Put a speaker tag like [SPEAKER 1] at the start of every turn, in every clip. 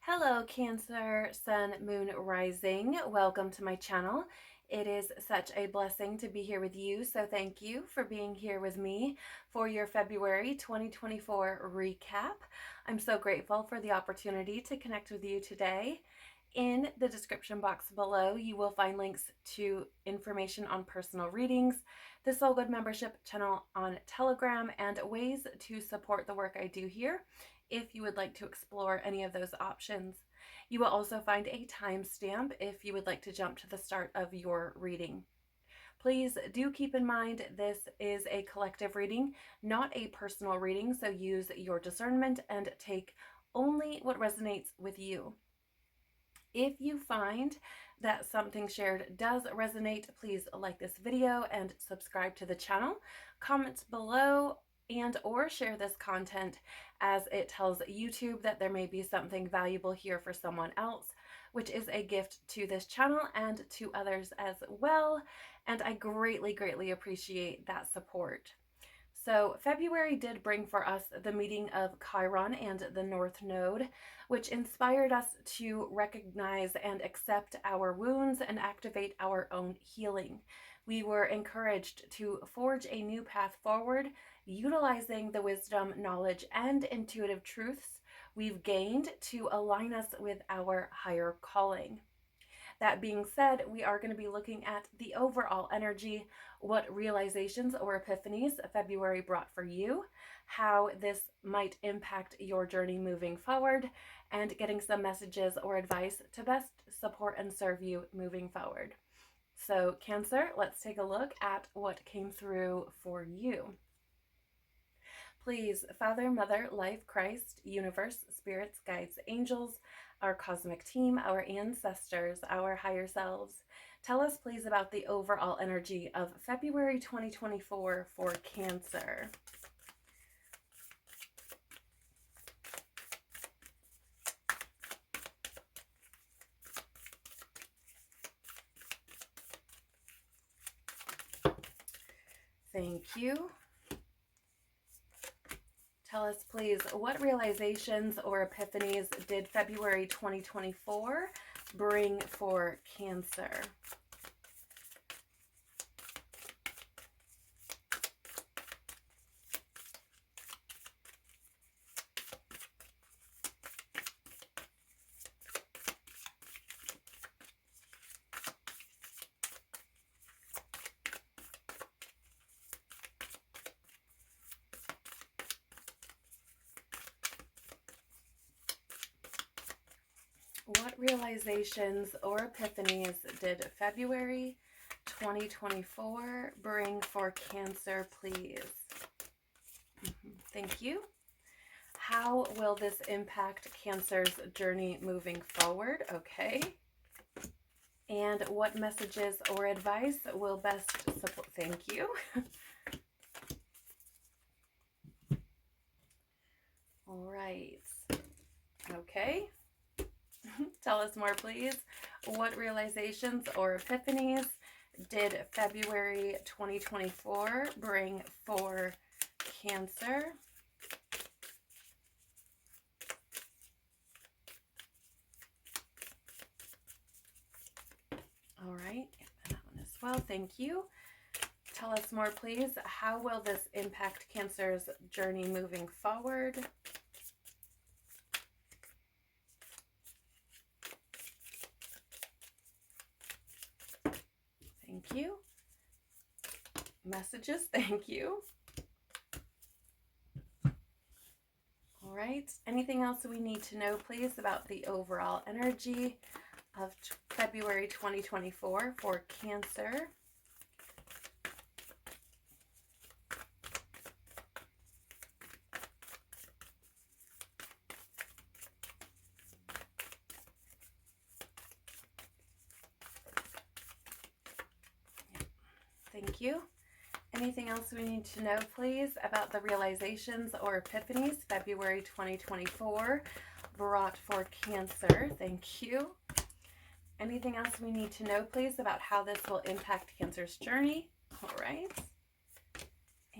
[SPEAKER 1] Hello, Cancer, Sun, Moon, Rising. Welcome to my channel. It is such a blessing to be here with you, so thank you for being here with me for your February 2024 recap. I'm so grateful for the opportunity to connect with you today. In the description box below, you will find links to information on personal readings, the Soul Good membership channel on Telegram, and ways to support the work I do here if you would like to explore any of those options. You will also find a timestamp if you would like to jump to the start of your reading. Please do keep in mind this is a collective reading, not a personal reading, so use your discernment and take only what resonates with you. If you find that something shared does resonate, please like this video and subscribe to the channel. Comment below and or share this content, as it tells YouTube that there may be something valuable here for someone else, which is a gift to this channel and to others as well. And I greatly appreciate that support. So February did bring for us the meeting of Chiron and the North Node, which inspired us to recognize and accept our wounds and activate our own healing. We were encouraged to forge a new path forward, utilizing the wisdom, knowledge, and intuitive truths we've gained to align us with our higher calling. That being said, we are going to be looking at the overall energy, what realizations or epiphanies February brought for you, how this might impact your journey moving forward, and getting some messages or advice to best support and serve you moving forward. So Cancer, let's take a look at what came through for you. Please, Father, Mother, Life, Christ, Universe, Spirits, Guides, Angels, our cosmic team, our ancestors, our higher selves, tell us please about the overall energy of February 2024 for Cancer. Thank you. Tell us, please, what realizations or epiphanies did February 2024 bring for Cancer? What realizations or epiphanies did February 2024 bring for Cancer, please? Thank you. How will this impact Cancer's journey moving forward? Okay. And what messages or advice will best support? Thank you. All right. Okay. Tell us more, please. What realizations or epiphanies did February 2024 bring for Cancer? All right, that one as well. Thank you. Tell us more, please. How will this impact Cancer's journey moving forward? Thank you. Messages, thank you. All right, anything else we need to know, please, about the overall energy of February 2024 for Cancer? Thank you. Anything else we need to know, please, about the realizations or epiphanies February 2024 brought for Cancer? Thank you. Anything else we need to know, please, about how this will impact Cancer's journey? All right.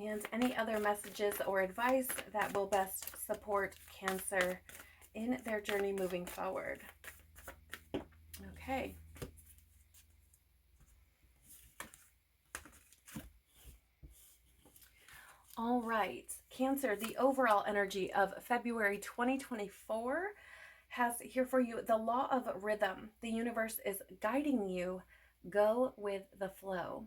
[SPEAKER 1] And any other messages or advice that will best support Cancer in their journey moving forward. Okay. All right, Cancer, the overall energy of February 2024 has here for you the law of rhythm. The universe is guiding you. Go with the flow.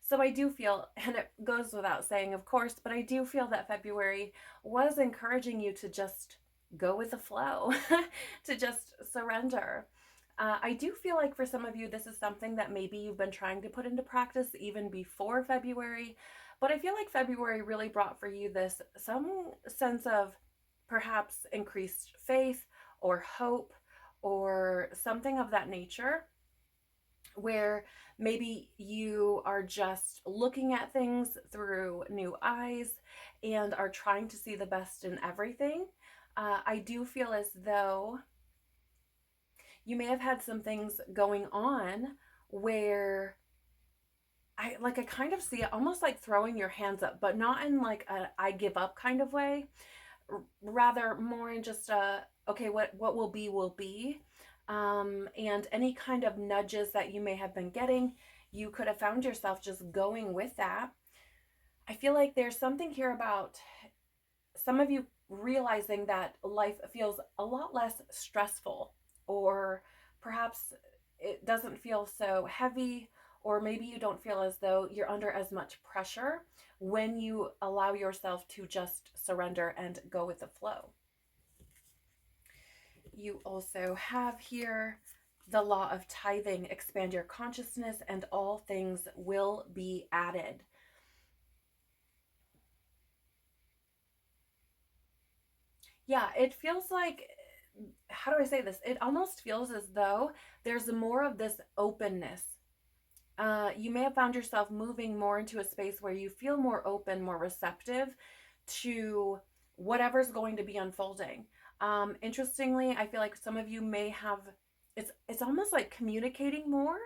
[SPEAKER 1] So I do feel, and it goes without saying, of course, but I do feel that February was encouraging you to just go with the flow, to just surrender. I do feel like for some of you, this is something that maybe you've been trying to put into practice even before February. But I feel like February really brought for you this some sense of perhaps increased faith or hope or something of that nature, where maybe you are just looking at things through new eyes and are trying to see the best in everything. I do feel as though you may have had some things going on where I kind of see it almost like throwing your hands up, but not in like a I give up kind of way. Rather more in just a okay, what will be. And any kind of nudges that you may have been getting, you could have found yourself just going with that. I feel like there's something here about some of you realizing that life feels a lot less stressful, or perhaps it doesn't feel so heavy, or maybe you don't feel as though you're under as much pressure when you allow yourself to just surrender and go with the flow. You also have here the law of tithing. Expand your consciousness and all things will be added. Yeah, it feels like, how do I say this? It almost feels as though there's more of this openness. You may have found yourself moving more into a space where you feel more open, more receptive to whatever's going to be unfolding. Interestingly, I feel like some of you may have, it's almost like communicating more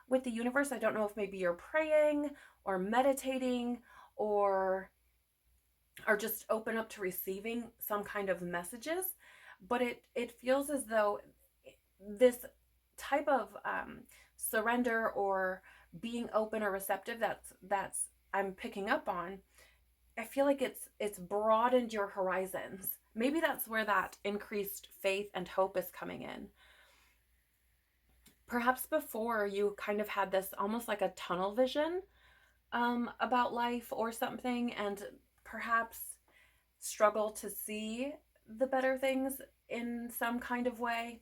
[SPEAKER 1] with the universe. I don't know if maybe you're praying or meditating or are just open up to receiving some kind of messages, but it feels as though this type of surrender or being open or receptive that's I'm picking up on, I feel like it's broadened your horizons. Maybe that's where that increased faith and hope is coming in. Perhaps before you kind of had this almost like a tunnel vision about life or something, and perhaps struggle to see the better things in some kind of way.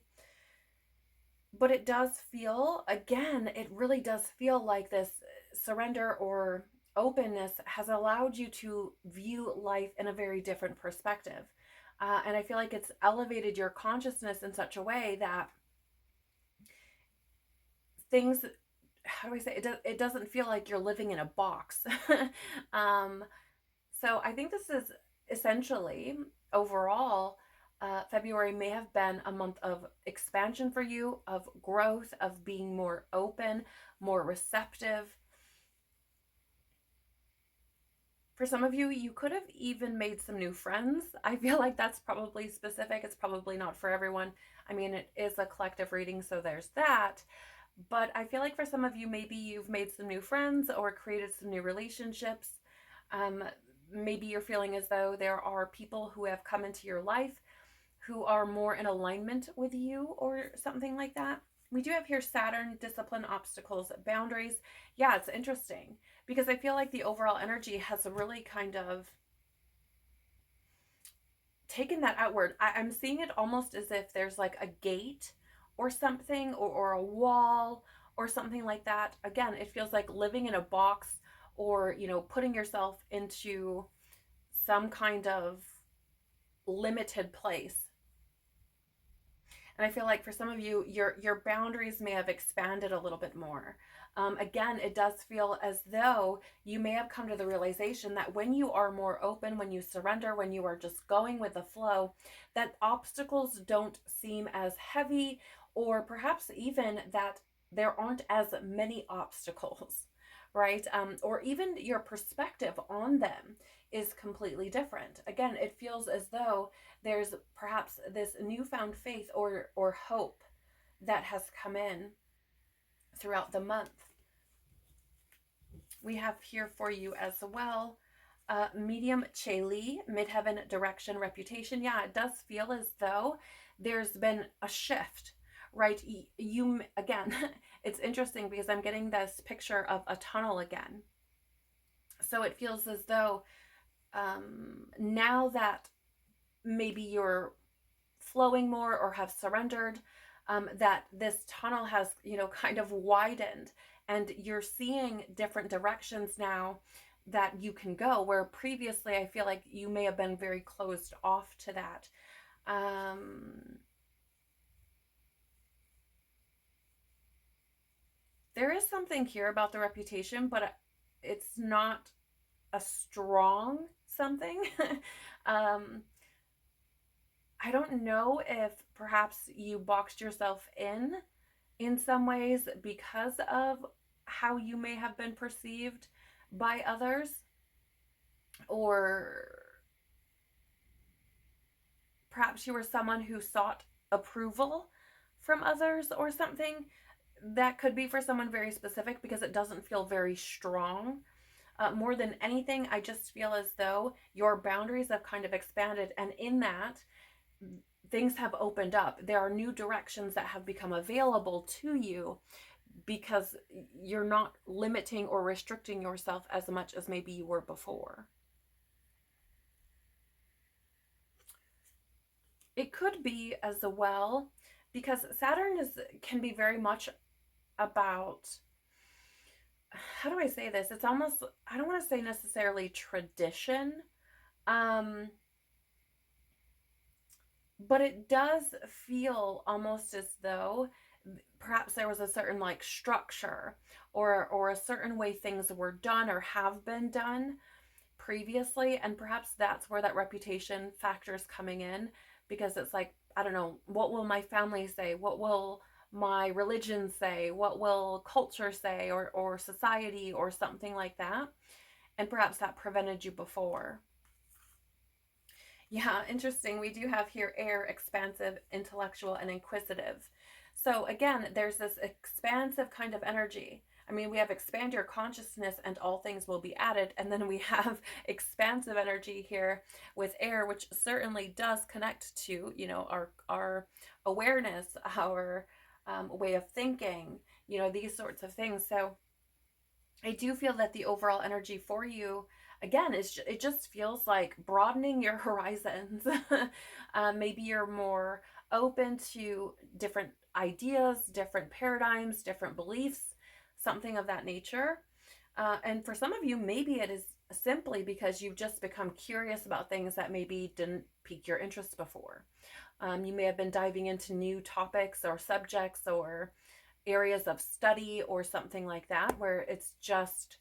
[SPEAKER 1] But it does feel, again, it really does feel like this surrender or openness has allowed you to view life in a very different perspective. And I feel like it's elevated your consciousness in such a way that things, how do I say, it doesn't feel like you're living in a box. So I think this is essentially, overall, February may have been a month of expansion for you, of growth, of being more open, more receptive. For some of you, you could have even made some new friends. I feel like that's probably specific. It's probably not for everyone. I mean, it is a collective reading, so there's that. But I feel like for some of you, maybe you've made some new friends or created some new relationships. Maybe you're feeling as though there are people who have come into your life who are more in alignment with you or something like that. We do have here Saturn, discipline, obstacles, boundaries. Yeah, it's interesting because I feel like the overall energy has really kind of taken that outward. I'm seeing it almost as if there's like a gate or something, or a wall or something like that. Again, it feels like living in a box, or, you know, putting yourself into some kind of limited place. And I feel like for some of you, your boundaries may have expanded a little bit more. Again, it does feel as though you may have come to the realization that when you are more open, when you surrender, when you are just going with the flow, that obstacles don't seem as heavy, or perhaps even that there aren't as many obstacles, right? Or even your perspective on them is completely different. Again, it feels as though there's perhaps this newfound faith or hope that has come in throughout the month. We have here for you as well medium Cheli, midheaven direction reputation. Yeah, it does feel as though there's been a shift, right? You again, it's interesting because I'm getting this picture of a tunnel again. So it feels as though now that maybe you're flowing more or have surrendered, that this tunnel has, kind of widened, and you're seeing different directions now that you can go, where previously I feel like you may have been very closed off to that. There is something here about the reputation, but it's not a strong something. um, I don't know if perhaps you boxed yourself in some ways because of how you may have been perceived by others, or perhaps you were someone who sought approval from others or something. That could be for someone very specific because it doesn't feel very strong. More than anything, I just feel as though your boundaries have kind of expanded, and in that, things have opened up. There are new directions that have become available to you because you're not limiting or restricting yourself as much as maybe you were before. It could be as well because Saturn can be very much about, how do I say this? It's almost, I don't want to say necessarily tradition, um, but it does feel almost as though perhaps there was a certain like structure or a certain way things were done or have been done previously, and perhaps that's where that reputation factor is coming in, because it's like, I don't know, what will my family say, what will my religion say, what will culture say, or society or something like that, and perhaps that prevented you before. Yeah, interesting. We do have here air, expansive, intellectual, and inquisitive. So again, there's this expansive kind of energy. I mean, we have expand your consciousness and all things will be added. And then we have expansive energy here with air, which certainly does connect to, our awareness, our way of thinking, these sorts of things. So I do feel that the overall energy for you, again, it just feels like broadening your horizons. Maybe you're more open to different ideas, different paradigms, different beliefs, something of that nature. And for some of you, maybe it is simply because you've just become curious about things that maybe didn't pique your interest before. You may have been diving into new topics or subjects or areas of study or something like that, where it's just,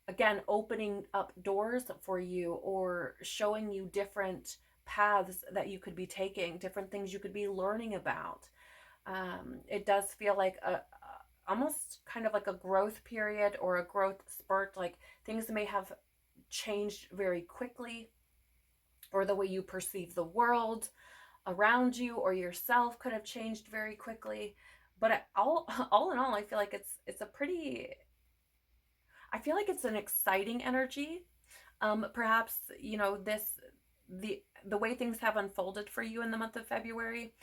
[SPEAKER 1] again, opening up doors for you or showing you different paths that you could be taking, different things you could be learning about. It does feel like almost kind of like a growth period or a growth spurt, like things may have changed very quickly, or the way you perceive the world around you or yourself could have changed very quickly. But all in all, I feel like it's a pretty, I feel like it's an exciting energy. Perhaps, the way things have unfolded for you in the month of February,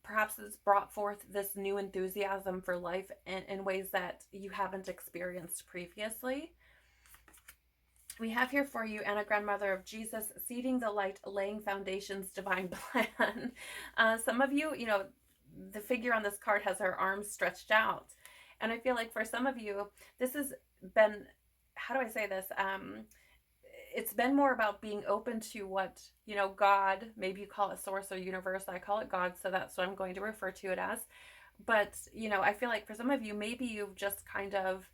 [SPEAKER 1] perhaps it's brought forth this new enthusiasm for life in ways that you haven't experienced previously. We have here for you Anna, Grandmother of Jesus, seeding the light, laying foundations, divine plan. Some of you, the figure on this card has her arms stretched out. And I feel like for some of you, this has been, how do I say this? It's been more about being open to what, God, maybe you call it source or universe. I call it God, so that's what I'm going to refer to it as. But, I feel like for some of you, maybe you've just kind of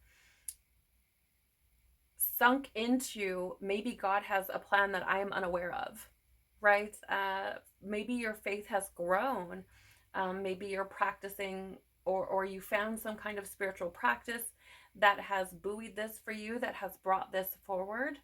[SPEAKER 1] sunk into, maybe God has a plan that I am unaware of, right? Maybe your faith has grown. Maybe you're practicing, or you found some kind of spiritual practice that has buoyed this for you, that has brought this forward.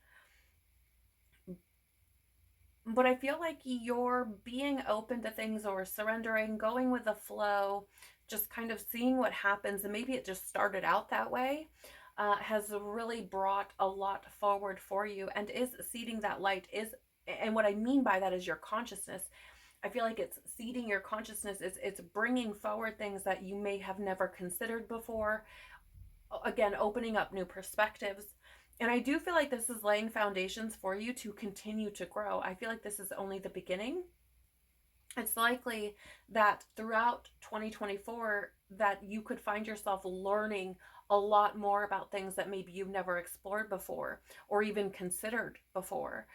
[SPEAKER 1] But I feel like you're being open to things or surrendering, going with the flow, just kind of seeing what happens. And maybe it just started out that way, has really brought a lot forward for you and is seeding that light. And what I mean by that is your consciousness. I feel like it's seeding your consciousness. It's bringing forward things that you may have never considered before. Again, opening up new perspectives. And I do feel like this is laying foundations for you to continue to grow. I feel like this is only the beginning. It's likely that throughout 2024 that you could find yourself learning a lot more about things that maybe you've never explored before or even considered before.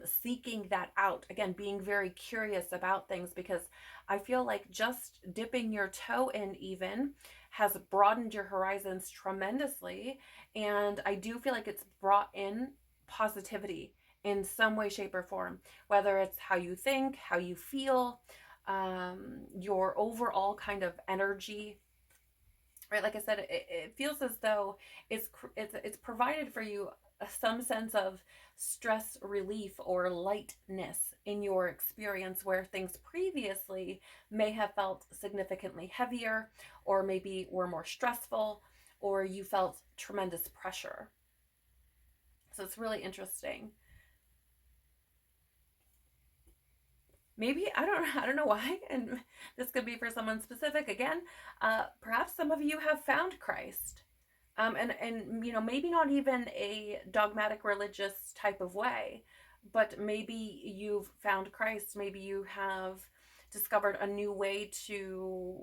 [SPEAKER 1] Seeking that out, again, being very curious about things, because I feel like just dipping your toe in even has broadened your horizons tremendously. And I do feel like it's brought in positivity in some way, shape, or form, whether it's how you think, how you feel, your overall kind of energy, right? Like I said, it feels as though it's provided for you some sense of stress relief or lightness in your experience, where things previously may have felt significantly heavier, or maybe were more stressful, or you felt tremendous pressure. So it's really interesting. Maybe I don't know why, and this could be for someone specific. Again, perhaps some of you have found Christ, and maybe not even a dogmatic religious type of way, but maybe you've found Christ. Maybe you have discovered a new way to,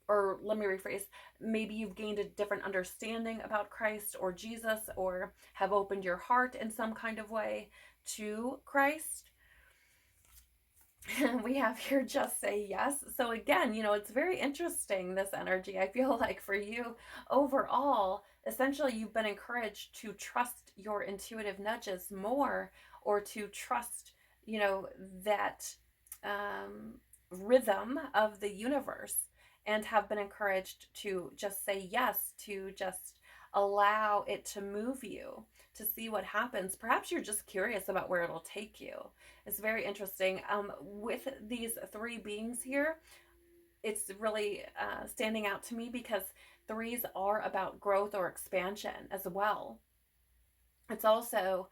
[SPEAKER 1] or let me rephrase, maybe you've gained a different understanding about Christ or Jesus, or have opened your heart in some kind of way to Christ. We have here, just say yes. So again, it's very interesting, this energy. I feel like for you overall, essentially you've been encouraged to trust your intuitive nudges more, or to trust, that rhythm of the universe, and have been encouraged to just say yes, to just allow it to move you, to see what happens. Perhaps you're just curious about where it'll take you. It's very interesting. With these three beings here, it's really standing out to me, because threes are about growth or expansion as well. It's also,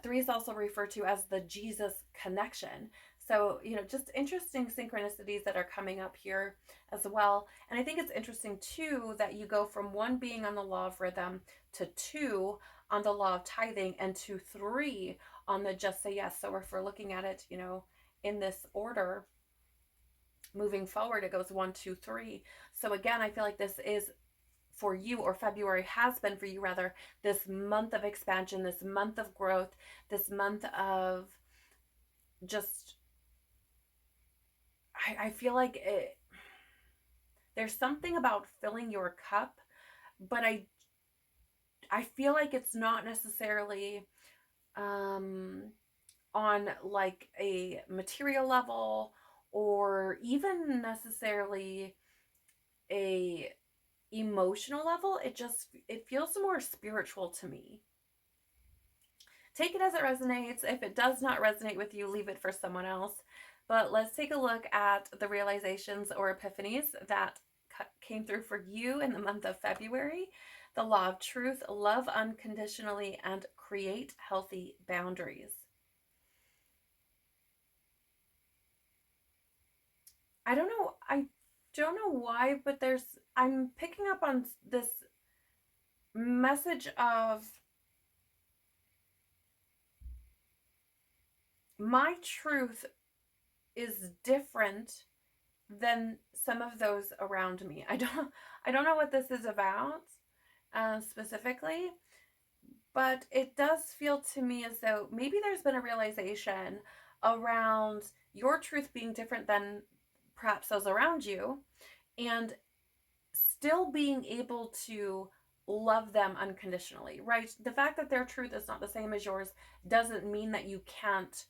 [SPEAKER 1] three is also referred to as the Jesus connection. So, just interesting synchronicities that are coming up here as well. And I think it's interesting too that you go from one being on the law of rhythm to two on the law of tithing, and to three on the just say yes. So if we're looking at it, in this order, moving forward, it goes 1, 2, 3. So again, I feel like this is for you, or February has been for you rather, this month of expansion, this month of growth, this month of just, I feel like there's something about filling your cup, but I feel like it's not necessarily on like a material level, or even necessarily a emotional level. It feels more spiritual to me. Take it as it resonates. If it does not resonate with you, leave it for someone else. But let's take a look at the realizations or epiphanies that came through for you in the month of February. The law of truth: love unconditionally and create healthy boundaries. I don't know why, but I'm picking up on this message of my truth is different than some of those around me. I don't know what this is about specifically, but it does feel to me as though maybe there's been a realization around your truth being different than perhaps those around you, and still being able to love them unconditionally, right? The fact that their truth is not the same as yours doesn't mean that you can't,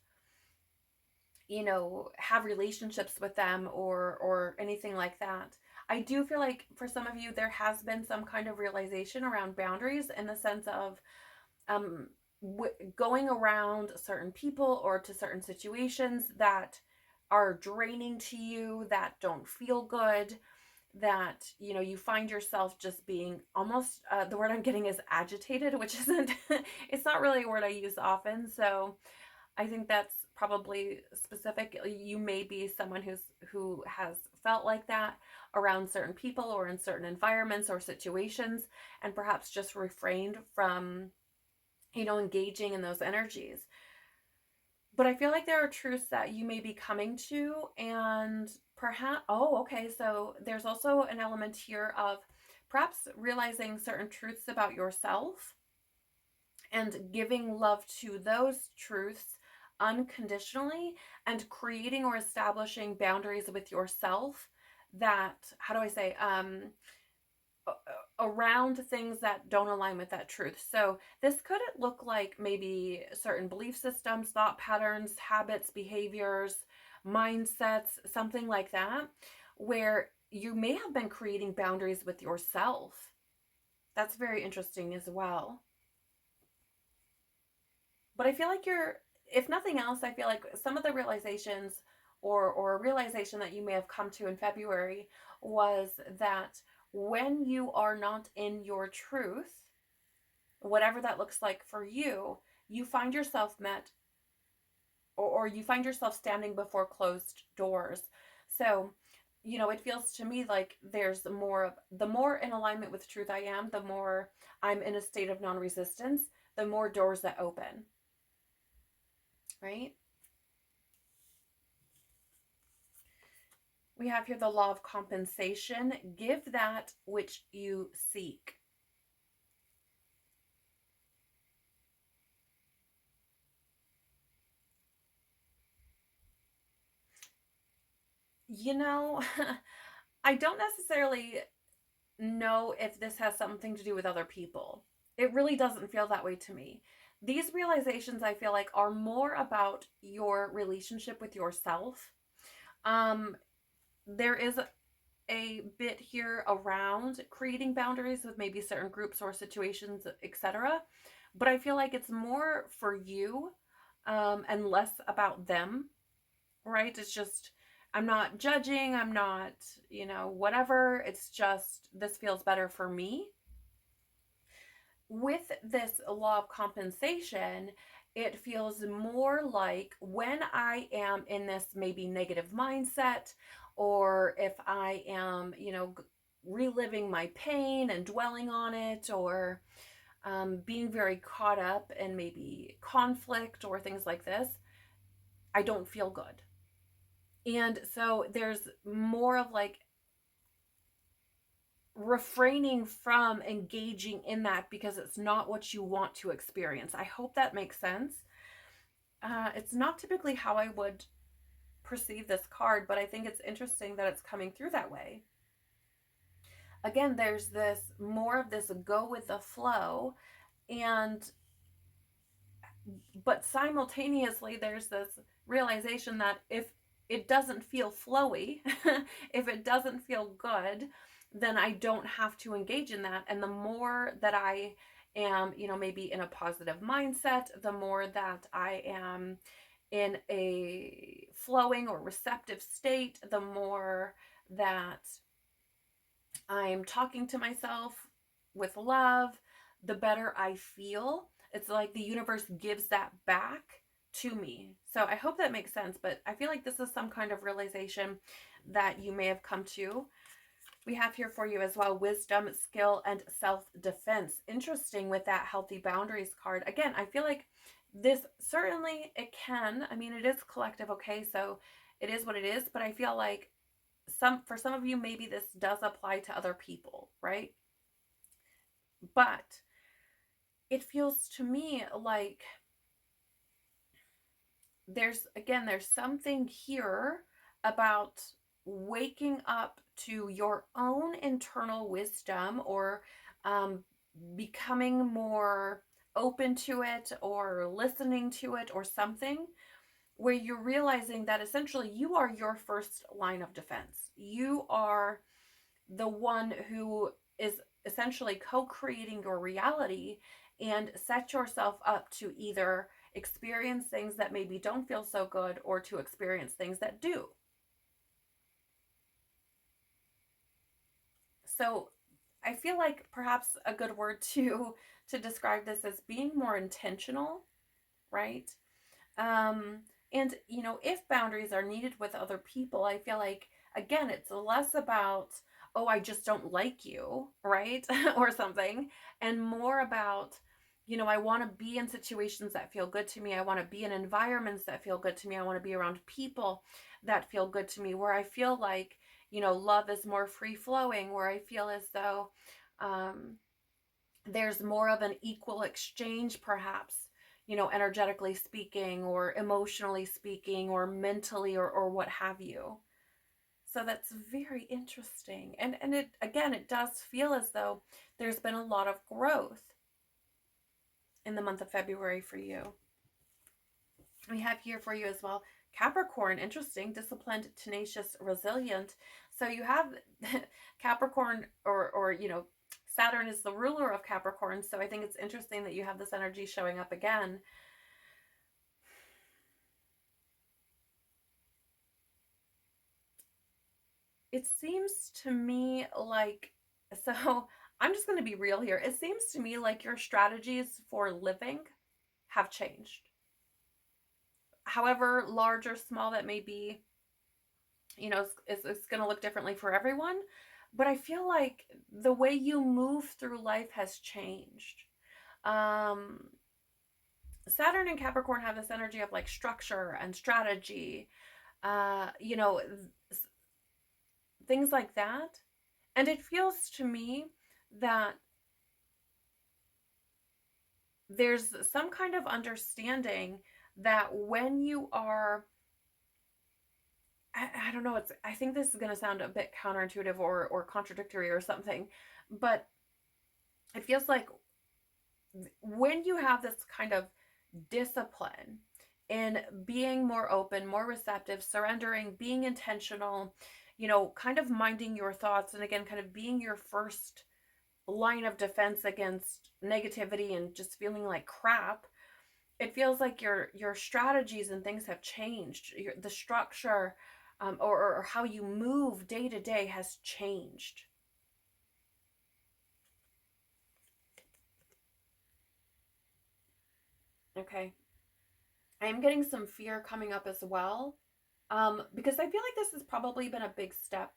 [SPEAKER 1] have relationships with them, or anything like that. I do feel like for some of you, there has been some kind of realization around boundaries in the sense of um, going around certain people or to certain situations that are draining to you, that don't feel good, that you find yourself just being almost the word I'm getting is agitated, which isn't it's not really a word I use often. So I think that's probably specific. You may be someone who has felt like that around certain people or in certain environments or situations, and perhaps just refrained from engaging in those energies. But I feel like there are truths that you may be coming to, and perhaps, oh, okay, so there's also an element here of perhaps realizing certain truths about yourself and giving love to those truths unconditionally, and creating or establishing boundaries with yourself that, how do I say, around things that don't align with that truth. So this could look like maybe certain belief systems, thought patterns, habits, behaviors, mindsets, something like that, where you may have been creating boundaries with yourself. That's very interesting as well. But I feel like if nothing else, I feel like some of the realizations, or a realization that you may have come to in February, was that when you are not in your truth, whatever that looks like for you, you find yourself met, or you find yourself standing before closed doors. So, it feels to me like there's more of, the more in alignment with truth I am, the more I'm in a state of non-resistance, the more doors that open, right? We have here the law of compensation. Give that which you seek. You know, I don't necessarily know if this has something to do with other people. It really doesn't feel that way to me. These realizations, I feel like, are more about your relationship with yourself. Um, there is a bit here around creating boundaries with maybe certain groups or situations, etc. But I feel like it's more for you, and less about them, right? It's just, I'm not judging, I'm not, whatever. It's just, this feels better for me. With this law of compensation, it feels more like when I am in this maybe negative mindset, or if I am, reliving my pain and dwelling on it, or being very caught up in maybe conflict or things like this, I don't feel good. And so there's more of like refraining from engaging in that because it's not what you want to experience. I hope that makes sense. It's not typically how I would perceive this card, but I think it's interesting that it's coming through that way. Again, there's this more of this go with the flow, and but simultaneously there's this realization that if it doesn't feel flowy, if it doesn't feel good, then I don't have to engage in that. And the more that I am, maybe in a positive mindset, the more that I am in a flowing or receptive state, the more that I'm talking to myself with love, the better I feel. It's like the universe gives that back to me. So I hope that makes sense, but I feel like this is some kind of realization that you may have come to. We have here for you as well wisdom, skill, and self-defense. Interesting with that healthy boundaries card. Again, I feel like this certainly, it can, I mean, it is collective, okay? So it is what it is, but I feel like for some of you, maybe this does apply to other people, right? But it feels to me like there's something here about waking up to your own internal wisdom, or becoming more open to it, or listening to it, or something, where you're realizing that essentially you are your first line of defense. You are the one who is essentially co-creating your reality, and set yourself up to either experience things that maybe don't feel so good or to experience things that do. So I feel like perhaps a good word to describe this as being more intentional, right? Um, and if boundaries are needed with other people, I feel like again it's less about, oh, I just don't like you, right? Or something, and more about, I want to be in situations that feel good to me. I want to be in environments that feel good to me. I want to be around people that feel good to me, where I feel like, love is more free flowing, where I feel as though um, there's more of an equal exchange, perhaps, energetically speaking, or emotionally speaking, or mentally, or what have you. So that's very interesting. And it, again, it does feel as though there's been a lot of growth in the month of February for you. We have here for you as well Capricorn, interesting, disciplined, tenacious, resilient. So you have Capricorn, or Saturn is the ruler of Capricorn. So I think it's interesting that you have this energy showing up again. It seems to me like, so I'm just going to be real here. It seems to me like your strategies for living have changed. However large or small that may be, it's going to look differently for everyone. But I feel like the way you move through life has changed. Um, Saturn and Capricorn have this energy of like structure and strategy, uh, you know, things like that. And it feels to me that there's some kind of understanding that when you are, I don't know, I think this is going to sound a bit counterintuitive or contradictory or something, but it feels like when you have this kind of discipline in being more open, more receptive, surrendering, being intentional, kind of minding your thoughts, and again, kind of being your first line of defense against negativity and just feeling like crap, it feels like your strategies and things have changed. The structure, or how you move day to day has changed. Okay. I am getting some fear coming up as well, because I feel like this has probably been a big step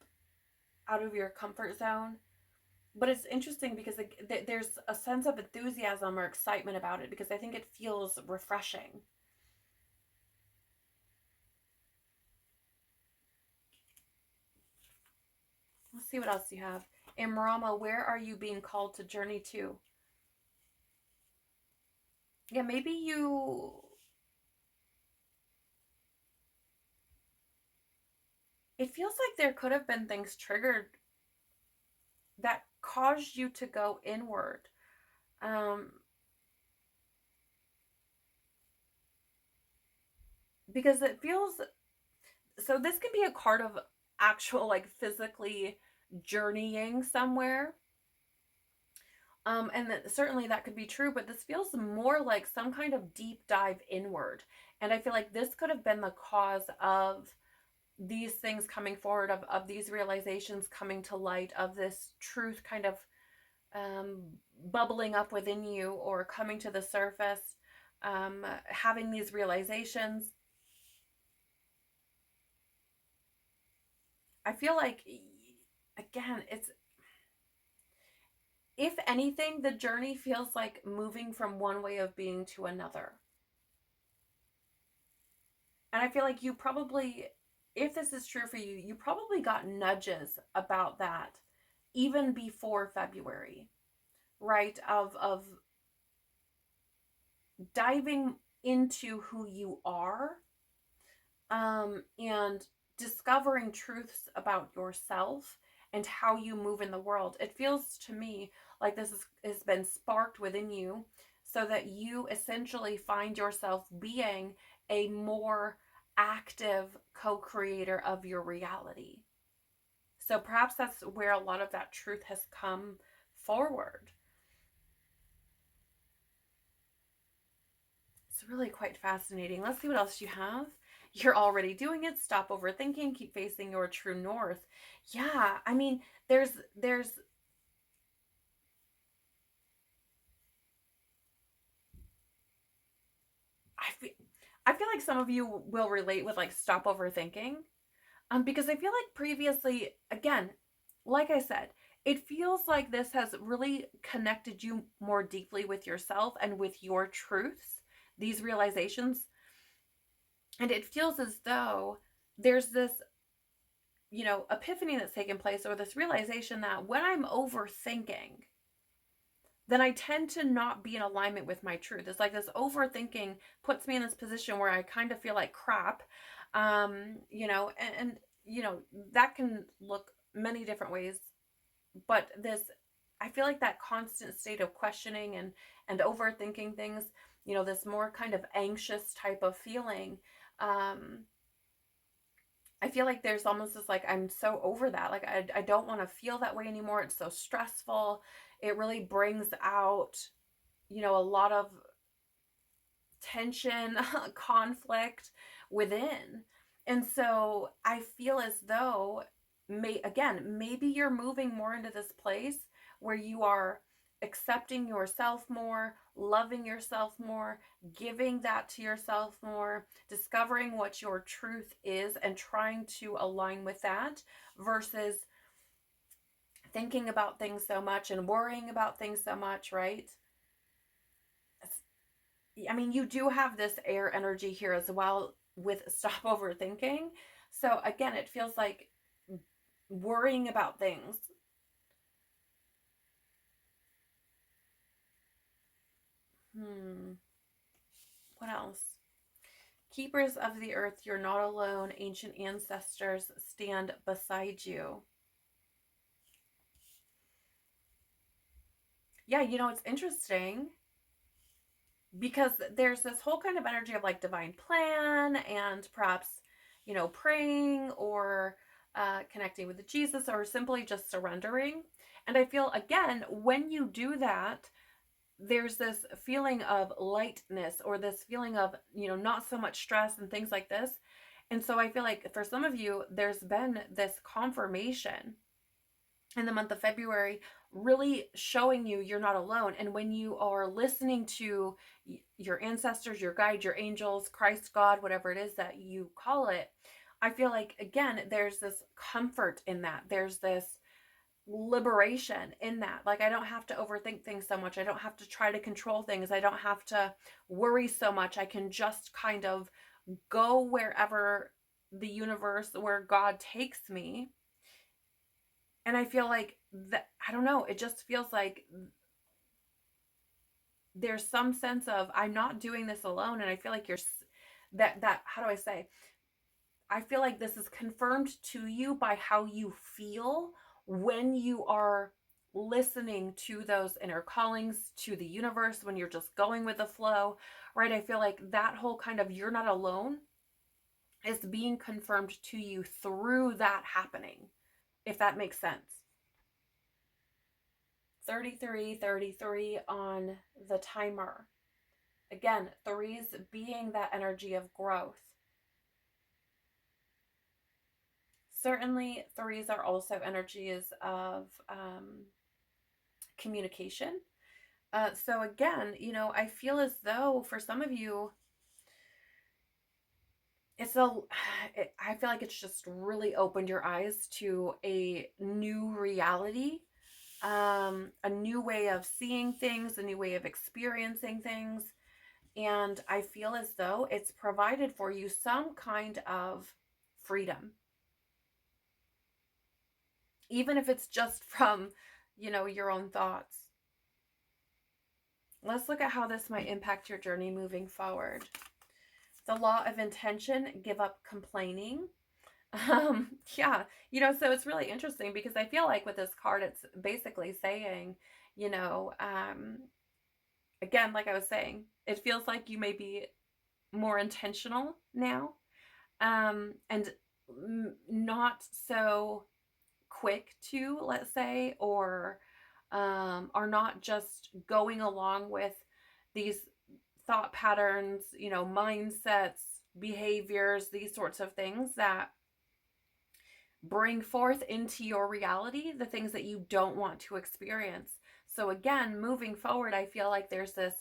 [SPEAKER 1] out of your comfort zone. But it's interesting because there's a sense of enthusiasm or excitement about it, because I think it feels refreshing. Let's see what else you have. Imrama, where are you being called to journey to? Yeah, maybe it feels like there could have been things triggered that caused you to go inward. Um, because it feels, so this can be a card of actual, like, physically journeying somewhere. And certainly that could be true, but this feels more like some kind of deep dive inward. And I feel like this could have been the cause of these things coming forward, of these realizations coming to light, of this truth kind of um, bubbling up within you or coming to the surface, having these realizations. I feel like, again, it's, if anything, the journey feels like moving from one way of being to another. And I feel like you probably, if this is true for you, you probably got nudges about that even before February, right? Of diving into who you are, and discovering truths about yourself and how you move in the world. It feels to me like has been sparked within you, so that you essentially find yourself being a more active co-creator of your reality. So perhaps that's where a lot of that truth has come forward. It's really quite fascinating. Let's see what else you have. You're already doing it. Stop overthinking. Keep facing your true north. Yeah, I mean, there's I feel I feel like some of you will relate with like stop overthinking. Because I feel like previously, again, like I said, it feels like this has really connected you more deeply with yourself and with your truths, these realizations. And it feels as though there's this, epiphany that's taken place, or this realization that when I'm overthinking, then I tend to not be in alignment with my truth. It's like this overthinking puts me in this position where I kind of feel like crap. And that can look many different ways, but I feel like that constant state of questioning and overthinking things, this more kind of anxious type of feeling. Um, I feel like there's almost this like I'm so over that. Like I don't want to feel that way anymore. It's so stressful. It really brings out, a lot of tension, conflict within. And so I feel as though maybe you're moving more into this place where you are accepting yourself more, loving yourself more, giving that to yourself more, discovering what your truth is and trying to align with that versus thinking about things so much and worrying about things so much, right? I mean, you do have this air energy here as well with stop overthinking. So again, it feels like worrying about things. What else? Keepers of the earth, you're not alone. Ancient ancestors stand beside you. Yeah, it's interesting because there's this whole kind of energy of like divine plan and perhaps, praying or connecting with Jesus or simply just surrendering. And I feel, again, when you do that, there's this feeling of lightness or this feeling of, not so much stress and things like this. And so I feel like for some of you, there's been this confirmation in the month of February, really showing you you're not alone. And when you are listening to your ancestors, your guide, your angels, Christ, God, whatever it is that you call it, I feel like, again, there's this comfort in that. There's this liberation in that. Like, I don't have to overthink things so much. I don't have to try to control things. I don't have to worry so much. I can just kind of go wherever the universe, where God takes me. And I feel like that, I don't know, it just feels like there's some sense of I'm not doing this alone. And I feel like how do I say? I feel like this is confirmed to you by how you feel when you are listening to those inner callings, to the universe, when you're just going with the flow, right? I feel like that whole kind of you're not alone is being confirmed to you through that happening, if that makes sense. 33 on the timer. Again, threes being that energy of growth. Certainly, threes are also energies of communication. So again, I feel as though for some of you, it's a, I feel like it's just really opened your eyes to a new reality, a new way of seeing things, a new way of experiencing things. And I feel as though it's provided for you some kind of freedom, even if it's just from, your own thoughts. Let's look at how this might impact your journey moving forward. The law of intention, give up complaining. Yeah, so it's really interesting because I feel like with this card, it's basically saying, again, like I was saying, it feels like you may be more intentional now, and not so quick to, let's say, or are not just going along with these thought patterns, mindsets, behaviors, these sorts of things that bring forth into your reality the things that you don't want to experience. So again, moving forward, I feel like there's this,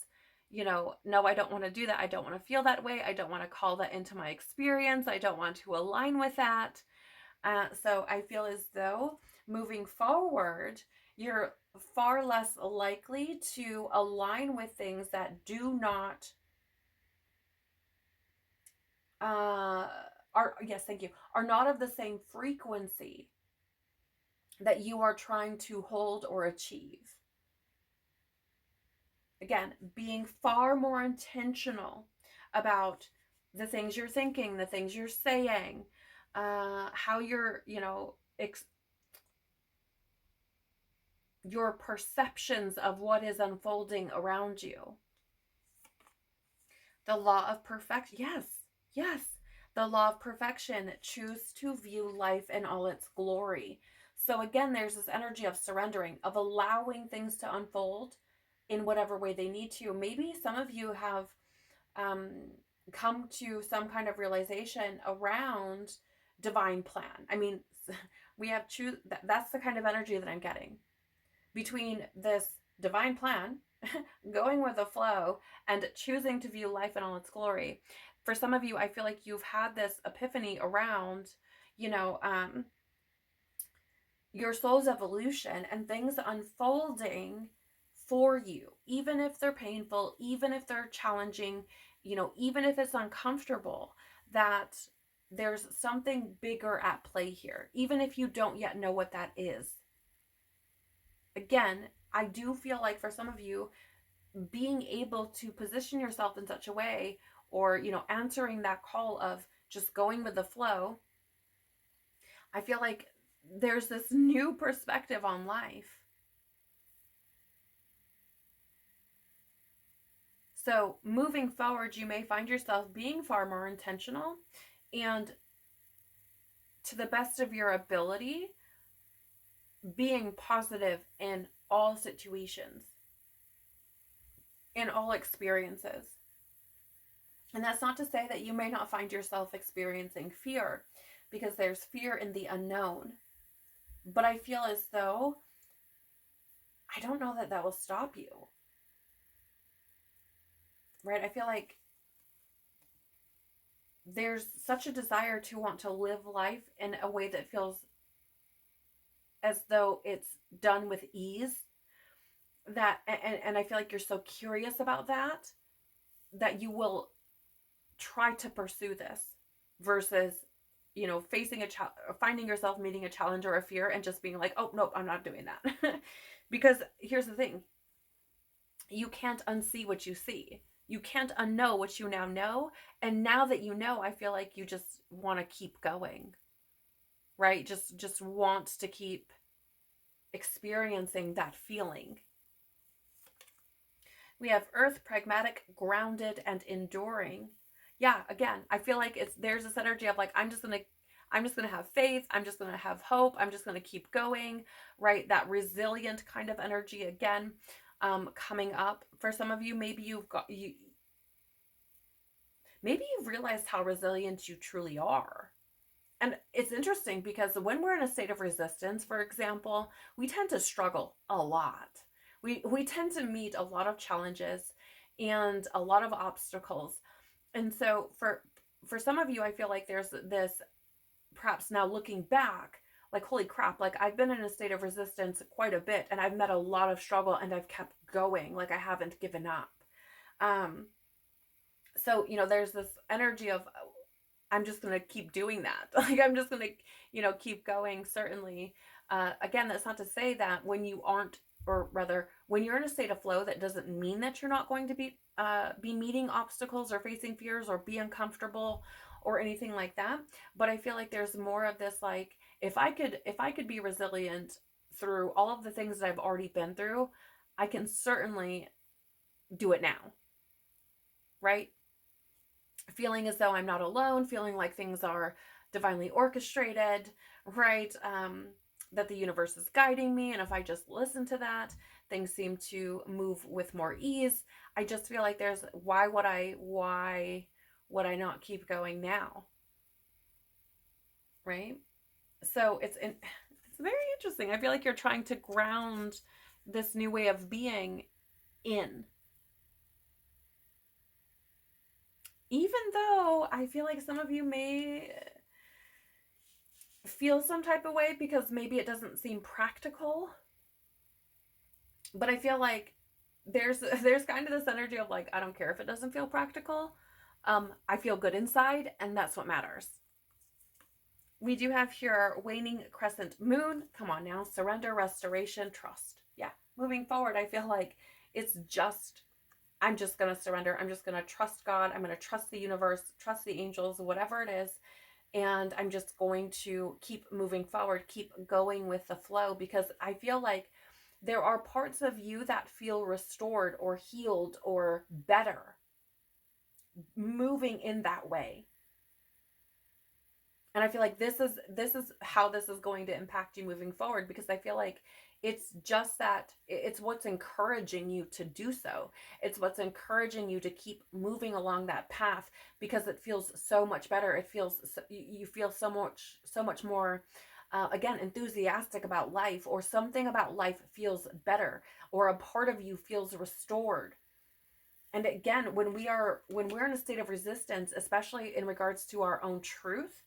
[SPEAKER 1] no, I don't want to do that. I don't want to feel that way. I don't want to call that into my experience. I don't want to align with that. So I feel as though moving forward, you're far less likely to align with things that do not yes, thank you, are not of the same frequency that you are trying to hold or achieve. Again, being far more intentional about the things you're thinking, the things you're saying, how you're, your perceptions of what is unfolding around you. The law of perfection. Yes, yes. The law of perfection. Choose to view life in all its glory. So again, there's this energy of surrendering, of allowing things to unfold in whatever way they need to. Maybe some of you have come to some kind of realization around divine plan. I mean, we have choose. That's the kind of energy that I'm getting between this divine plan, going with the flow, and choosing to view life in all its glory. For some of you, I feel like you've had this epiphany around, your soul's evolution and things unfolding for you, even if they're painful, even if they're challenging, even if it's uncomfortable, that there's something bigger at play here, even if you don't yet know what that is. Again, I do feel like for some of you, being able to position yourself in such a way, or, answering that call of just going with the flow, I feel like there's this new perspective on life. So moving forward, you may find yourself being far more intentional and, to the best of your ability, being positive in all situations, in all experiences. And that's not to say that you may not find yourself experiencing fear, because there's fear in the unknown. But I feel as though, I don't know that will stop you. Right? I feel like there's such a desire to want to live life in a way that feels as though it's done with ease, that and I feel like you're so curious about that you will try to pursue this, versus finding yourself meeting a challenge or a fear and just being like, oh nope, I'm not doing that. Because here's the thing, you can't unsee what you see. You can't unknow what you now know. And now that you know, I feel like you just want to keep going, right? Just want to keep experiencing that feeling. We have earth, pragmatic, grounded, and enduring. Yeah, again, I feel like there's this energy of like, I'm just gonna have faith, I'm just gonna have hope, I'm just gonna keep going, right? That resilient kind of energy again, coming up. For some of you, maybe you've realized how resilient you truly are. And it's interesting because when we're in a state of resistance, for example, we tend to struggle a lot. We tend to meet a lot of challenges and a lot of obstacles. And so for some of you, I feel like there's this, perhaps now looking back, like, holy crap, like I've been in a state of resistance quite a bit, and I've met a lot of struggle, and I've kept going, like I haven't given up. So, there's this energy of, I'm just going to keep doing that. Like, I'm just going to, keep going, certainly. Again, that's not to say that when you aren't, or rather, when you're in a state of flow, that doesn't mean that you're not going to be meeting obstacles or facing fears or be uncomfortable or anything like that. But I feel like there's more of this, like, if I could be resilient through all of the things that I've already been through, I can certainly do it now. Right? Feeling as though I'm not alone, feeling like things are divinely orchestrated, right? that the universe is guiding me, and if I just listen to that, things seem to move with more ease. I just feel like there's why would I not keep going now? Right? So it's very interesting. I feel like you're trying to ground this new way of being in. Even though I feel like some of you may feel some type of way because maybe it doesn't seem practical. But I feel like there's kind of this energy of like, I don't care if it doesn't feel practical. I feel good inside, and that's what matters. We do have here waning crescent moon. Come on now, surrender, restoration, trust. Yeah, moving forward, I feel like it's just, I'm just going to surrender. I'm just going to trust God. I'm going to trust the universe, trust the angels, whatever it is. And I'm just going to keep moving forward, keep going with the flow, because I feel like there are parts of you that feel restored or healed or better moving in that way. And I feel like this is how this is going to impact you moving forward, because I feel like it's just that it's what's encouraging you to do so. It's what's encouraging you to keep moving along that path, because it feels so much better. It feels, you feel so much more again, enthusiastic about life, or something about life feels better, or a part of you feels restored. And again, when we're in a state of resistance, especially in regards to our own truth,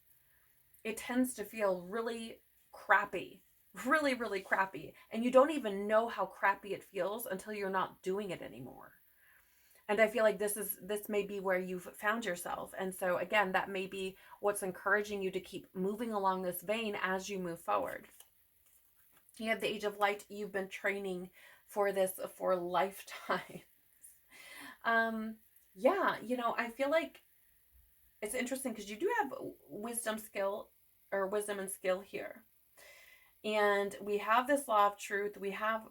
[SPEAKER 1] it tends to feel really crappy, really, really crappy. And you don't even know how crappy it feels until you're not doing it anymore. And I feel like this may be where you've found yourself. And so again, that may be what's encouraging you to keep moving along this vein as you move forward. You have the Age of Light. You've been training for this for lifetimes. Yeah, I feel like it's interesting because you do have wisdom and skill here. And we have this law of truth. We have,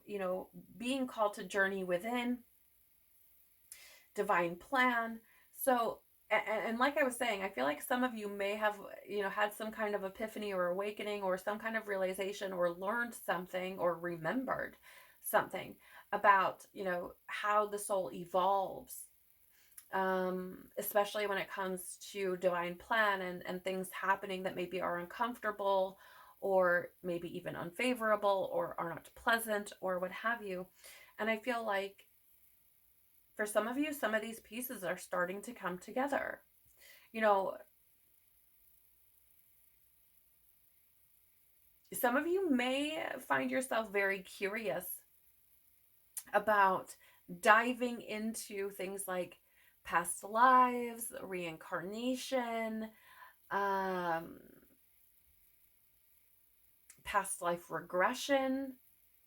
[SPEAKER 1] being called to journey within, divine plan. So, and like I was saying, I feel like some of you may have, had some kind of epiphany or awakening or some kind of realization, or learned something or remembered something about, how the soul evolves. Especially when it comes to divine plan and things happening that maybe are uncomfortable, or maybe even unfavorable, or are not pleasant, or what have you. And I feel like for some of you, some of these pieces are starting to come together. Some of you may find yourself very curious about diving into things like past lives, reincarnation, past life regression,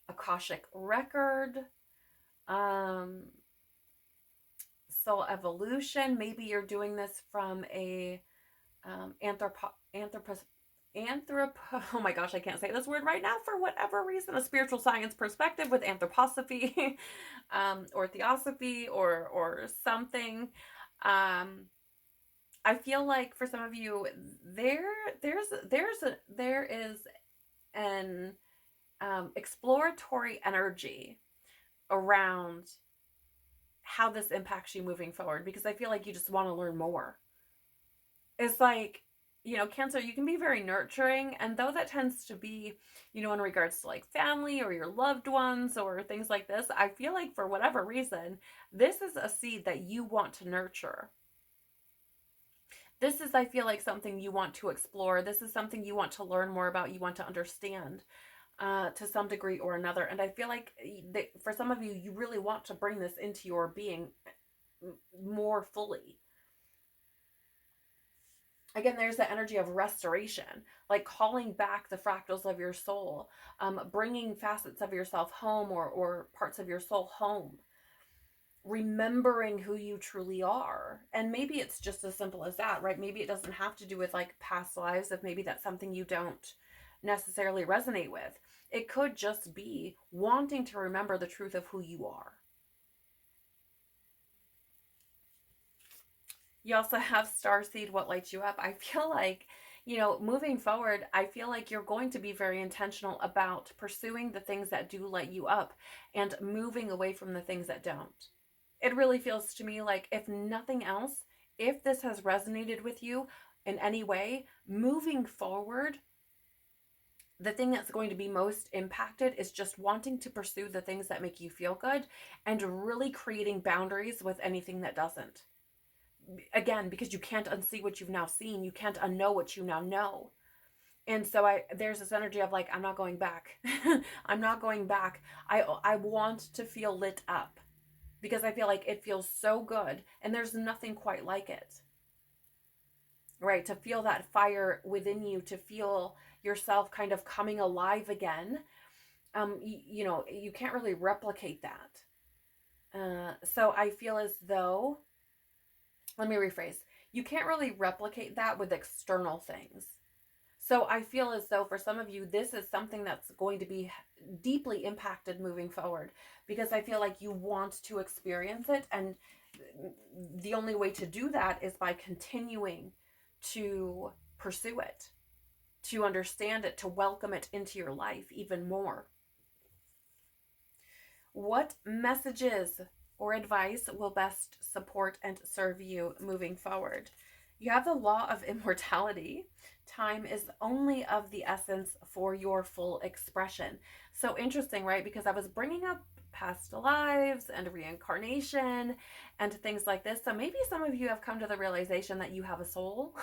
[SPEAKER 1] Akashic record, soul evolution. Maybe you're doing this from a oh my gosh, I can't say this word right now for whatever reason, a spiritual science perspective with anthroposophy, or theosophy, or something. I feel like for some of you, there is an exploratory energy around how this impacts you moving forward, because I feel like you just want to learn more. It's like, Cancer, you can be very nurturing, and though that tends to be, in regards to like family or your loved ones or things like this, I feel like for whatever reason, this is a seed that you want to nurture. This is, I feel like, something you want to explore. This is something you want to learn more about, you want to understand to some degree or another. And I feel like for some of you, you really want to bring this into your being more fully. Again, there's the energy of restoration, like calling back the fractals of your soul, bringing facets of yourself home, or parts of your soul home, remembering who you truly are. And maybe it's just as simple as that, right? Maybe it doesn't have to do with like past lives, if maybe that's something you don't necessarily resonate with. It could just be wanting to remember the truth of who you are. You also have Starseed, what lights you up. I feel like, moving forward, I feel like you're going to be very intentional about pursuing the things that do light you up and moving away from the things that don't. It really feels to me like, if nothing else, if this has resonated with you in any way, moving forward, the thing that's going to be most impacted is just wanting to pursue the things that make you feel good and really creating boundaries with anything that doesn't. Again, because you can't unsee what you've now seen, you can't unknow what you now know. And so there's this energy of like, I'm not going back. I'm not going back. I want to feel lit up because I feel like it feels so good and there's nothing quite like it. Right? To feel that fire within you, to feel yourself kind of coming alive again. You can't really replicate that. So I feel as though, let me rephrase, you can't really replicate that with external things. So I feel as though for some of you, this is something that's going to be deeply impacted moving forward, because I feel like you want to experience it. And the only way to do that is by continuing to pursue it, to understand it, to welcome it into your life even more. What messages or advice will best support and serve you moving forward? You have the law of immortality. Time is only of the essence for your full expression. So interesting, right? Because I was bringing up past lives and reincarnation and things like this. So maybe some of you have come to the realization that you have a soul.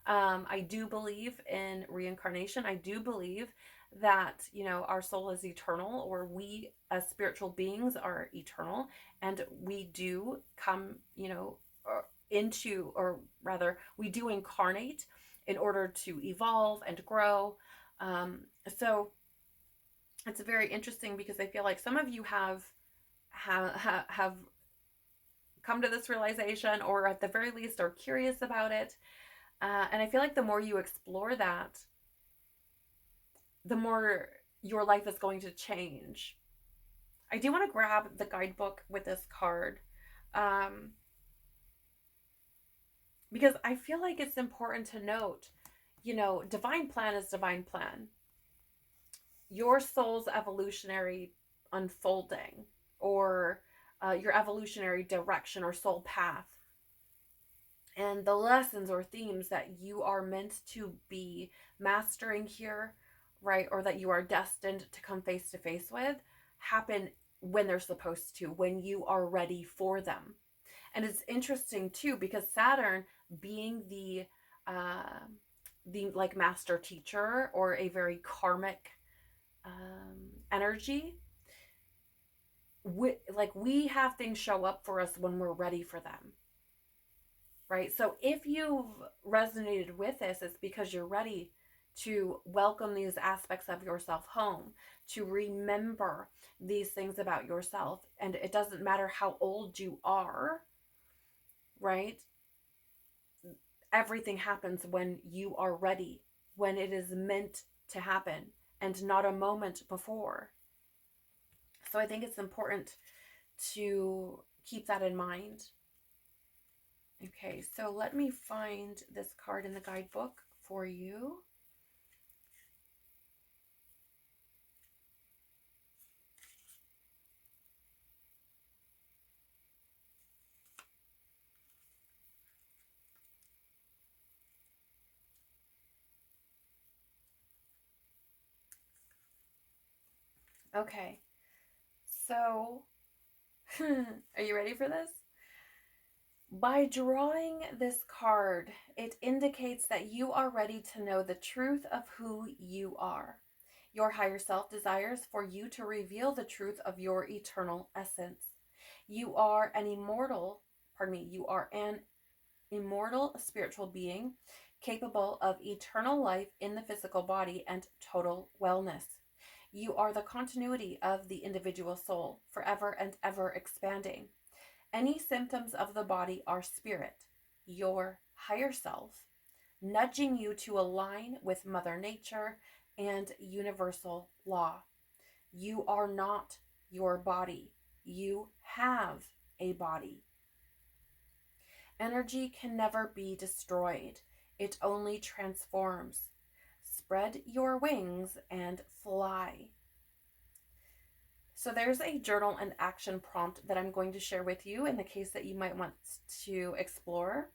[SPEAKER 1] I do believe in reincarnation. I do believe that, our soul is eternal, or we as spiritual beings are eternal, and we do come, into, or rather, we do incarnate in order to evolve and grow. So it's very interesting because I feel like some of you have come to this realization, or at the very least are curious about it. And I feel like the more you explore that, the more your life is going to change. I do want to grab the guidebook with this card, because I feel like it's important to note, divine plan is divine plan. Your soul's evolutionary unfolding, or your evolutionary direction or soul path, and the lessons or themes that you are meant to be mastering here, right, or that you are destined to come face to face with, happen when they're supposed to, when you are ready for them. And it's interesting too, because Saturn, being the like master teacher, or a very karmic energy, we have things show up for us when we're ready for them. Right? So if you've resonated with this, it's because you're ready to welcome these aspects of yourself home, to remember these things about yourself. And it doesn't matter how old you are, right? Everything happens when you are ready, when it is meant to happen, and not a moment before. So I think it's important to keep that in mind. Okay, so let me find this card in the guidebook for you. Okay, so are you ready for this? By drawing this card, it indicates that you are ready to know the truth of who you are. Your higher self desires for you to reveal the truth of your eternal essence. You are an immortal spiritual being capable of eternal life in the physical body and total wellness. You are the continuity of the individual soul, forever and ever expanding. Any symptoms of the body are spirit, your higher self, nudging you to align with Mother Nature and universal law. You are not your body. You have a body. Energy can never be destroyed. It only transforms. Spread your wings and fly. So there's a journal and action prompt that I'm going to share with you in the case that you might want to explore.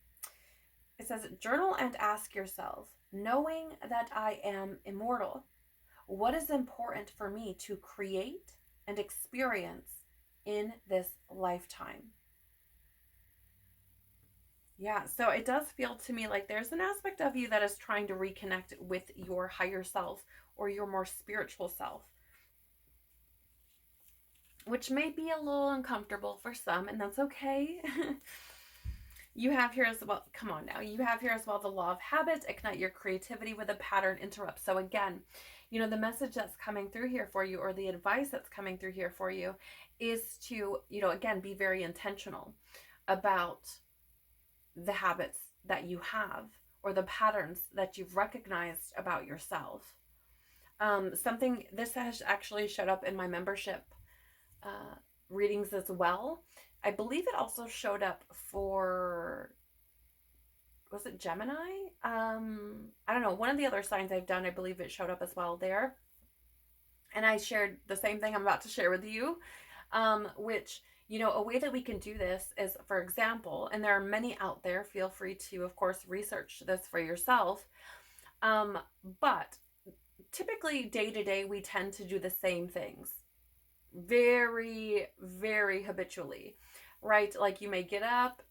[SPEAKER 1] It says, journal and ask yourself, knowing that I am immortal, what is important for me to create and experience in this lifetime? Yeah, so it does feel to me like there's an aspect of you that is trying to reconnect with your higher self or your more spiritual self, which may be a little uncomfortable for some, and that's okay. You have here as well, come on now, you have here as well the law of habit, ignite your creativity with a pattern interrupt. So again, you know, the message that's coming through here for you, or the advice that's coming through here for you, is to, you know, again, be very intentional about the habits that you have or the patterns that you've recognized about yourself. Something, this has actually showed up in my membership readings as well. I believe it also showed up for, was it Gemini? I don't know. One of the other signs I've done, I believe it showed up as well there. And I shared the same thing I'm about to share with you, which, you know, a way that we can do this is, for example, and there are many out there, feel free to, of course, research this for yourself. But typically day to day, we tend to do the same things very, very habitually, right? Like you may get up,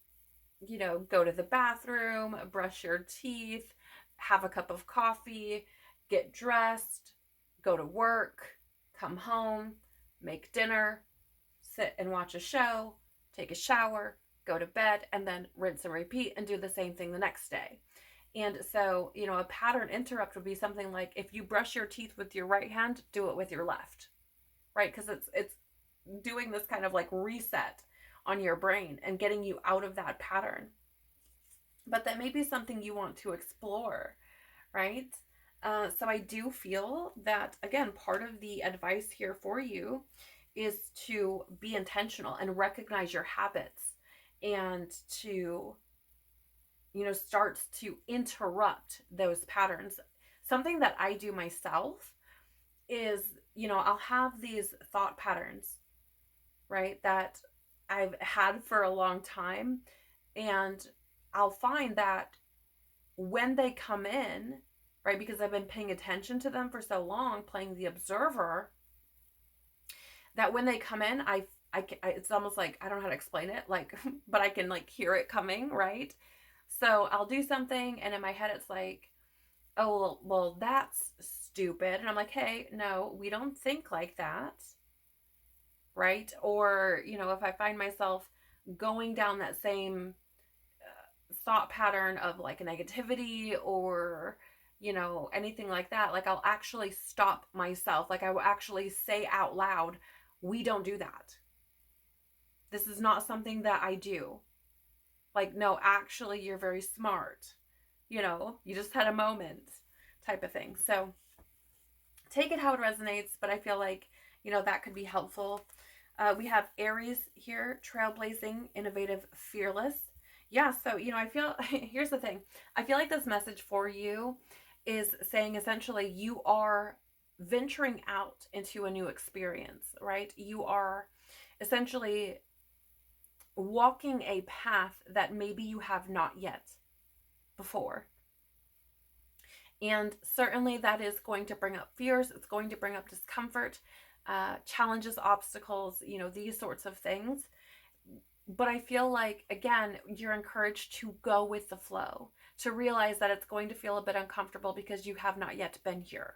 [SPEAKER 1] you know, go to the bathroom, brush your teeth, have a cup of coffee, get dressed, go to work, come home, make dinner, sit and watch a show, take a shower, go to bed, and then rinse and repeat and do the same thing the next day. And so, you know, a pattern interrupt would be something like, if you brush your teeth with your right hand, do it with your left, right? Because it's doing this kind of like reset on your brain and getting you out of that pattern. But that may be something you want to explore, right? So I do feel that, again, part of the advice here for you is to be intentional and recognize your habits, and to, you know, start to interrupt those patterns. Something that I do myself is, you know, I'll have these thought patterns, right, that I've had for a long time, and I'll find that when they come in, right, because I've been paying attention to them for so long, playing the observer, that when they come in, I it's almost like, I don't know how to explain it, like, but I can like hear it coming, right? So I'll do something, and in my head it's like, oh, well, that's stupid. And I'm like, hey, no, we don't think like that, right? Or, you know, if I find myself going down that same thought pattern of like negativity, or, you know, anything like that, like I'll actually stop myself. Like I will actually say out loud, we don't do that. This is not something that I do. Like, no, actually, you're very smart. You know, you just had a moment type of thing. So take it how it resonates, but I feel like, you know, that could be helpful. We have Aries here, trailblazing, innovative, fearless. Yeah, so, you know, I feel, here's the thing. I feel like this message for you is saying essentially you are venturing out into a new experience, right? You are essentially walking a path that maybe you have not yet before. And certainly that is going to bring up fears. It's going to bring up discomfort, challenges, obstacles, you know, these sorts of things. But I feel like, again, you're encouraged to go with the flow, to realize that it's going to feel a bit uncomfortable because you have not yet been here.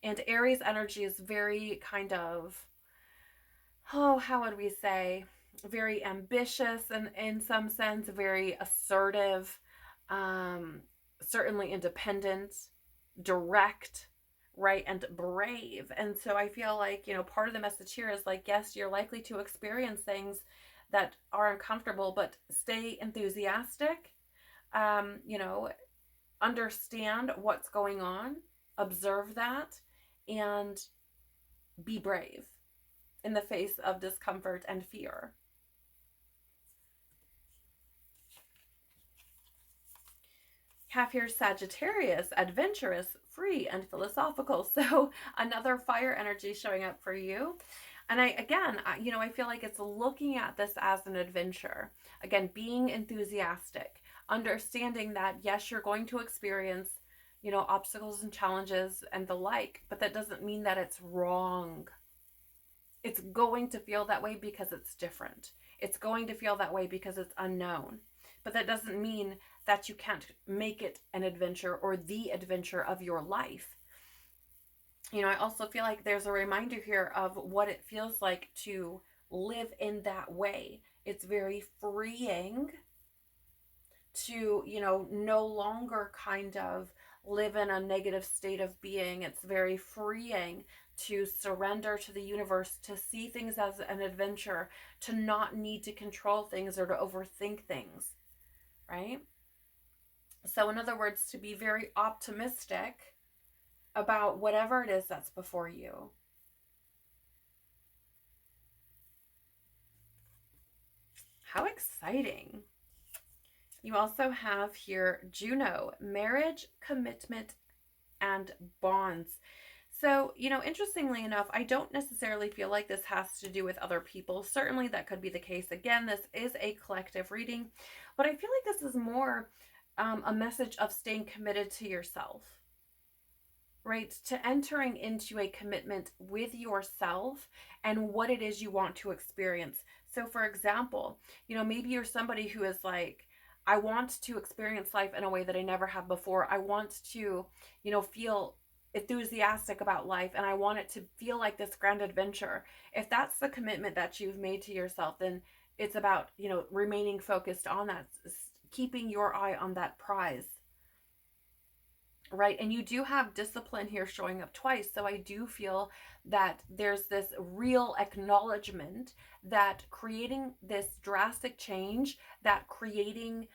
[SPEAKER 1] And Aries energy is very kind of, oh, how would we say, very ambitious, and in some sense, very assertive, certainly independent, direct, right, and brave. And so I feel like, you know, part of the message here is like, yes, you're likely to experience things that are uncomfortable, but stay enthusiastic, you know, understand what's going on, observe that, and be brave in the face of discomfort and fear. have here Sagittarius, adventurous, free, and philosophical. So another fire energy showing up for you. And I feel like it's looking at this as an adventure. Again, being enthusiastic, understanding that, yes, you're going to experience, obstacles and challenges and the like, but that doesn't mean that it's wrong. It's going to feel that way because it's different. It's going to feel that way because it's unknown. But that doesn't mean that you can't make it an adventure or the adventure of your life. I also feel like there's a reminder here of what it feels like to live in that way. It's very freeing to, no longer kind of live in a negative state of being. It's very freeing to surrender to the universe, to see things as an adventure, to not need to control things or to overthink things, right? So in other words, to be very optimistic about whatever it is that's before you. How exciting. You also have here Juno, marriage, commitment, and bonds. So, interestingly enough, I don't necessarily feel like this has to do with other people. Certainly that could be the case. Again, this is a collective reading, but I feel like this is more a message of staying committed to yourself, right? To entering into a commitment with yourself and what it is you want to experience. So for example, maybe you're somebody who is like, I want to experience life in a way that I never have before. I want to, feel enthusiastic about life, and I want it to feel like this grand adventure. If that's the commitment that you've made to yourself, then it's about, remaining focused on that, keeping your eye on that prize. Right. And you do have discipline here showing up twice. So I do feel that there's this real acknowledgement that creating this drastic change, that creating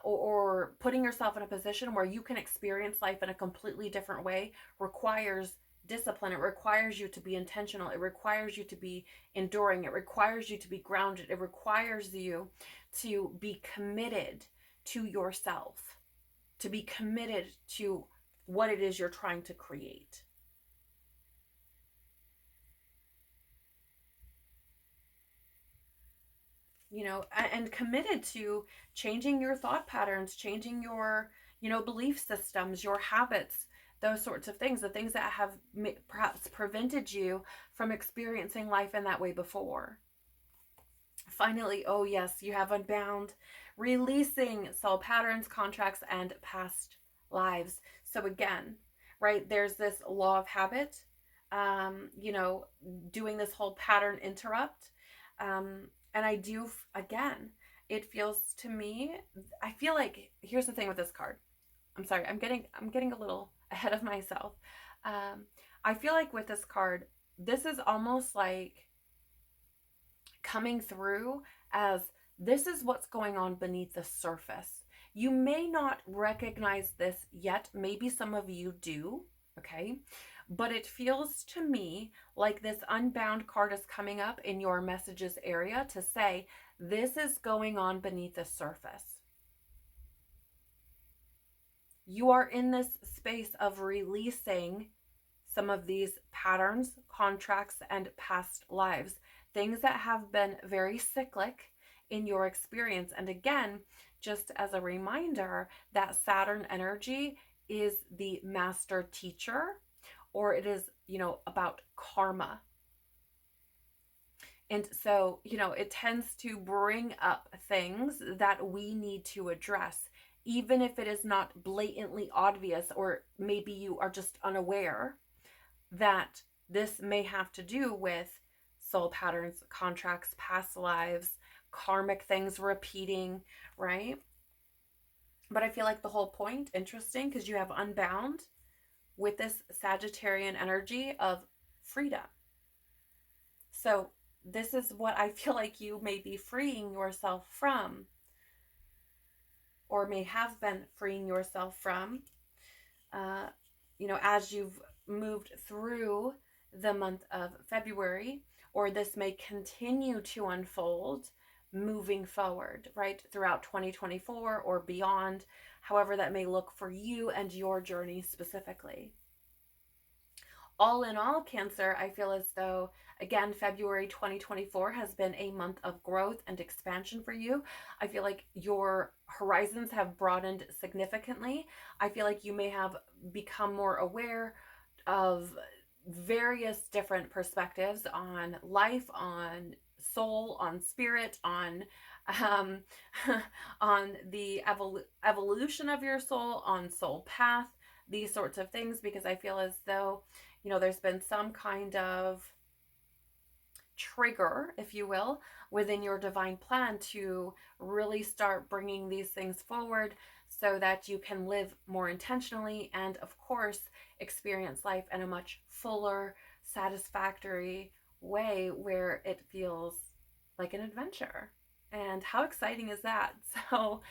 [SPEAKER 1] or putting yourself in a position where you can experience life in a completely different way requires discipline. It requires you to be intentional. It requires you to be enduring. It requires you to be grounded. It requires you to be committed to yourself, to be committed to what it is you're trying to create. And committed to changing your thought patterns, changing your, belief systems, your habits, those sorts of things, the things that have perhaps prevented you from experiencing life in that way before. Finally, oh yes, you have Unbound, releasing soul patterns, contracts, and past lives. So again, right, there's this law of habit, doing this whole pattern interrupt. And I do, again, it feels to me, I feel like, here's the thing with this card. I'm sorry, I'm getting a little ahead of myself. I feel like with this card, this is almost like coming through as this is what's going on beneath the surface. You may not recognize this yet. Maybe some of you do, okay? But it feels to me like this Unbound card is coming up in your messages area to say, this is going on beneath the surface. You are in this space of releasing some of these patterns, contracts, and past lives, things that have been very cyclic in your experience. And again, just as a reminder, that Saturn energy is the master teacher, or it is, about karma. And so, it tends to bring up things that we need to address, even if it is not blatantly obvious, or maybe you are just unaware that this may have to do with soul patterns, contracts, past lives, karmic things repeating, right? But I feel like the whole point, interesting, because you have Unbound with this Sagittarian energy of freedom. So this is what I feel like you may be freeing yourself from, or may have been freeing yourself from, as you've moved through the month of February, or this may continue to unfold moving forward, right, throughout 2024 or beyond, however that may look for you and your journey specifically. All in all, Cancer, I feel as though, again, February 2024 has been a month of growth and expansion for you. I feel like your horizons have broadened significantly. I feel like you may have become more aware of various different perspectives on life, on soul, on spirit, um, on the evolution of your soul, on soul path, these sorts of things, because I feel as though, there's been some kind of trigger, if you will, within your divine plan to really start bringing these things forward so that you can live more intentionally and, of course, experience life in a much fuller, satisfactory way where it feels like an adventure. And how exciting is that? So,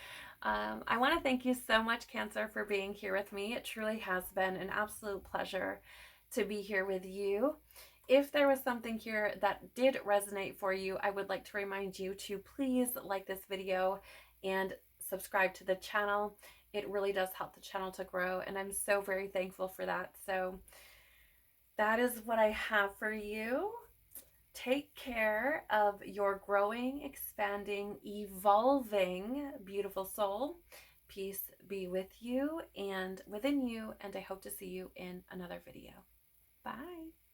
[SPEAKER 1] I want to thank you so much, Cancer, for being here with me. It truly has been an absolute pleasure to be here with you. If there was something here that did resonate for you, I would like to remind you to please like this video and subscribe to the channel. It really does help the channel to grow, and I'm so very thankful for that. So that is what I have for you. Take care of your growing, expanding, evolving, beautiful soul. Peace be with you and within you, and I hope to see you in another video. Bye.